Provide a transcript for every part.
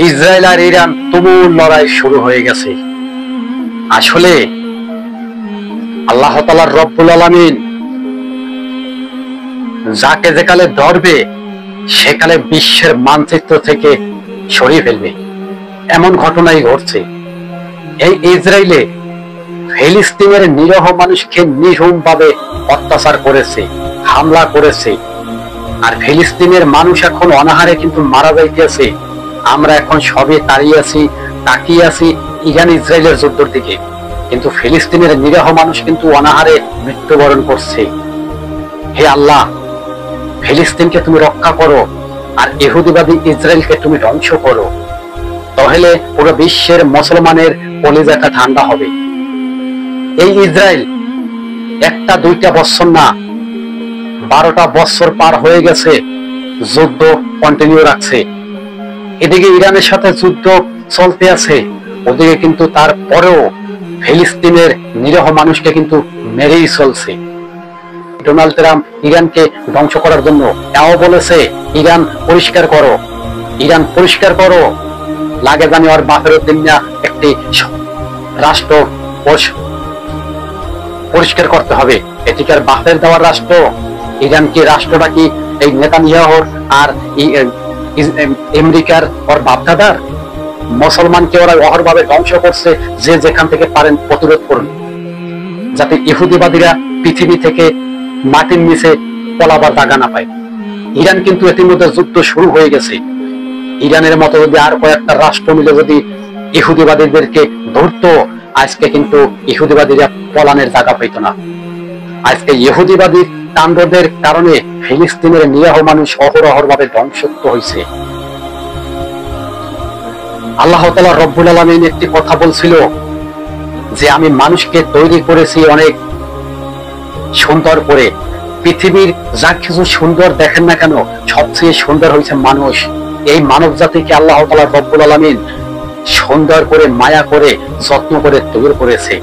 Israel আর Iran তুমুল লড়াই শুরু হয়ে গেছে। আসলে আল্লাহ তাআলা রব্বুল আলামিন যাকে যেকালে ধরবে সেকালে বিশ্বের মানচিত্র থেকে সরিয়ে ফেলবে, এমন ঘটনাই ঘটছে। এই ইসরায়েলে ফিলিস্তিনের নিরীহ মানুষকে নির্মম ভাবে অত্যাচার করেছে, হামলা করেছে। আর ফিলিস্তিনের মানুষ এখন অনাহারে কিন্তু মারা যাইতেছে। আমরা এখন সবে তাকিয়ে আছি ইরান ইসরায়েলের যুদ্ধের দিকে, কিন্তু ফিলিস্তিনের নিরীহ মানুষ কিন্তু অনাহারে মৃত্যুবরণ করছে। হে আল্লাহ, ফিলিস্তিনকে তুমি রক্ষা করো আর ইহুদিবাদী ইসরায়েলকে তুমি ধ্বংস করো, তাহলে পুরো বিশ্বের মুসলমানের কলিজাটা ঠান্ডা হবে। এই ইসরায়েল একটা দুইটা বছর না, 12টা বছর পার হয়ে গেছে যুদ্ধ কন্টিনিউ রাখছে। এদিকে ইরানের সাথে যুদ্ধ চলতে আছে, ওদিকে কিন্তু তারপরেও ফিলিস্তিনের নিরীহ মানুষকে কিন্তু মেরেই চলছে। ডোনাল্ড ট্রাম্প ইরানকে ধ্বংস করার জন্য এও বলেছে, ইরান পরিষ্কার করো, ইরান পরিষ্কার করো, লাগে জানি ওর বাপের দিন না একটি রাষ্ট্র পরিষ্কার করতে হবে। এটিকার বাপের দেওয়ার রাষ্ট্র? ইরান কি রাষ্ট্রটা কি এই নেতানিয়াহুর আর আমেরিকার ওর বাপদাদার? মুসলমানকে ওরা অহরভাবে ধ্বংস করছে, যে যেখান থেকে পারেন প্রতিরোধ করুন, যাতে ইহুদিবাদীরা পৃথিবী থেকে মাটির নিচে পলাবার জায়গা না পায়। ইরান কিন্তু ইতিমধ্যে যুদ্ধ শুরু হয়ে গেছে। ইরানের মতো যদি আর কয়েকটা রাষ্ট্র মিলে যদি ইহুদিবাদীদেরকে ধরতো, আজকে কিন্তু ইহুদিবাদীরা পলানের জায়গা পাইত না। আজকে ইহুদিবাদী তাণ্ডবের কারণে ফিলিস্তিনের নিরীহ মানুষ অহরহ ভাবে ধ্বংসত্ব হয়েছে। আল্লাহ তাআলা রব্বুল আলামিন একটি কথা বলছিল যে আমি মানুষকে তৈরি করেছি অনেক সুন্দর করে। পৃথিবীর যা কিছু সুন্দর দেখেন না কেন, সবচেয়ে সুন্দর হয়েছে মানুষ। এই মানব জাতিকে আল্লাহ তাআলা রব্বুল আলামিন সুন্দর করে, মায়া করে, যত্ন করে তৈরি করেছে।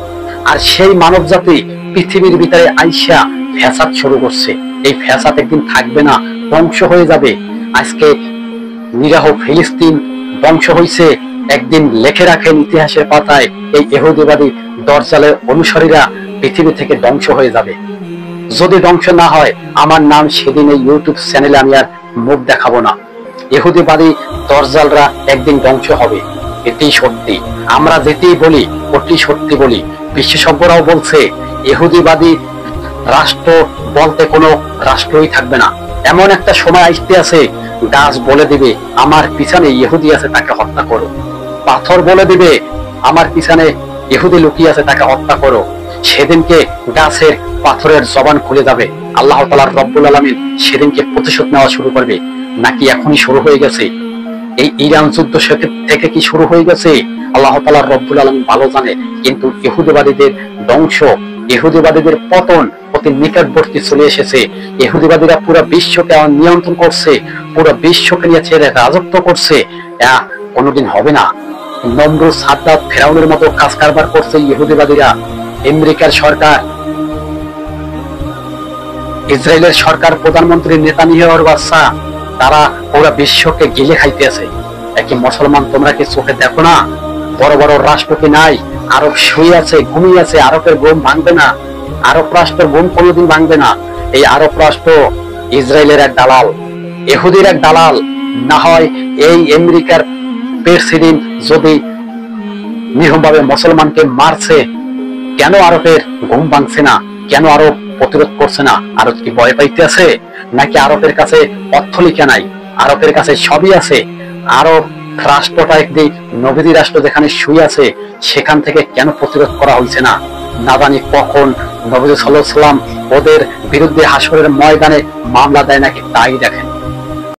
আর সেই মানব জাতি পৃথিবীর ভিতরে আইসা ফ্যাসাদ শুরু করছে। এই ফ্যাসাদ একদিন থাকবে না, ধ্বংস হয়ে যাবে। আজকে নিরীহ ফিলিস্তিন ধ্বংস হয়েছে, একদিন লেখে রাখেন ইতিহাসের পাতায়, এই ইহুদিবাদী দরজালের অনুসারীরা পৃথিবী থেকে ধ্বংস হয়ে যাবে। যদি ধ্বংস না হয়, আমার নাম সেদিন এই ইউটিউব চ্যানেলে আমি আর মুখ দেখাবো না। ইহুদিবাদী দরজালরা একদিন ধ্বংস হবে, এটি সত্যি। আমরা যেতেই বলি ওটি সত্যি বলি। বিশেষজ্ঞরাও বলছে ইহুদিবাদী রাষ্ট্র বলতে কোনো রাষ্ট্রই থাকবে না। এমন একটা সময় আসতে আছে, গাছ বলে দিবে আমার পিছনে ইহুদি আছে, তাকে হত্যা করো। পাথর বলে দিবে আমার পিছনে ইহুদি লুকিয়ে আছে, তাকে হত্যা করো। সেদিনকে গাছের পাথরের জবান খুলে যাবে। আল্লাহ তাআলা রব্বুল আলামিন সেদিনকে প্রতিশোধ নেওয়া শুরু করবে। নাকি এখনই শুরু হয়ে গেছে? এই ইরান যুদ্ধ থেকে কি শুরু হয়ে গেছে? আল্লাহ তাআলা রব্বুল আলামিন ভালো জানে। কিন্তু ইহুদিবাদীদের ধ্বংস, ইহুদিবাদীদের পতন অতি নিকটবর্তী চলে এসেছে। ইহুদিবাদীরা পুরো বিশ্বকে নিয়ন্ত্রণ করছে, পুরো বিশ্বকে নিয়ে ছেড়ে রাজত্ব করছে। কোনোদিন হবে না। নমরুদ, সাদ্দাত, ফেরাউনের মতো কাজ কারবার করছে ইহুদিবাদীরা। আমেরিকার সরকার, ইসরায়েলের সরকার, প্রধানমন্ত্রী নেতানিয়াহুর বাচ্চা, তারা পুরো বিশ্বকে গিলে খাইতে আছে। একই মুসলমান, তোমরা কি চোখে দেখো না? বড় বড় রাষ্ট্র কি নাই? আরব শুয়ে আছে, ঘুমিয়ে আছে। আরবের ঘুম ভাঙবে না, আরব রাষ্ট্রের ঘুম কোনোদিন ভাঙবে না। এই আরব রাষ্ট্র ইসরায়েলের এক দালাল, ইহুদির এক দালাল। না হয় এই আমেরিকার প্রেসিডেন্ট যদি নির্মমভাবে মুসলমানকে মারছে, কেন আরবের ঘুম ভাঙছে না? কেন আরব প্রতিরোধ করছে না? আরব কি ভয় পাইতে আছে? নাকি আরবের কাছে অর্থলিকা নাই? আরবের কাছে সবই আছে। আরব রাষ্ট্রটা একটি নবীজি রাষ্ট্র, যেখানে শুয়ে আছে, সেখান থেকে কেন প্রতিরোধ করা হয়েছে না? না জানি কখন নবী সাল্লাল্লাহু আলাইহি ওয়াসাল্লাম ওদের বিরুদ্ধে হাসরের ময়দানে মামলা দেয় নাকি, তাই দেখেন।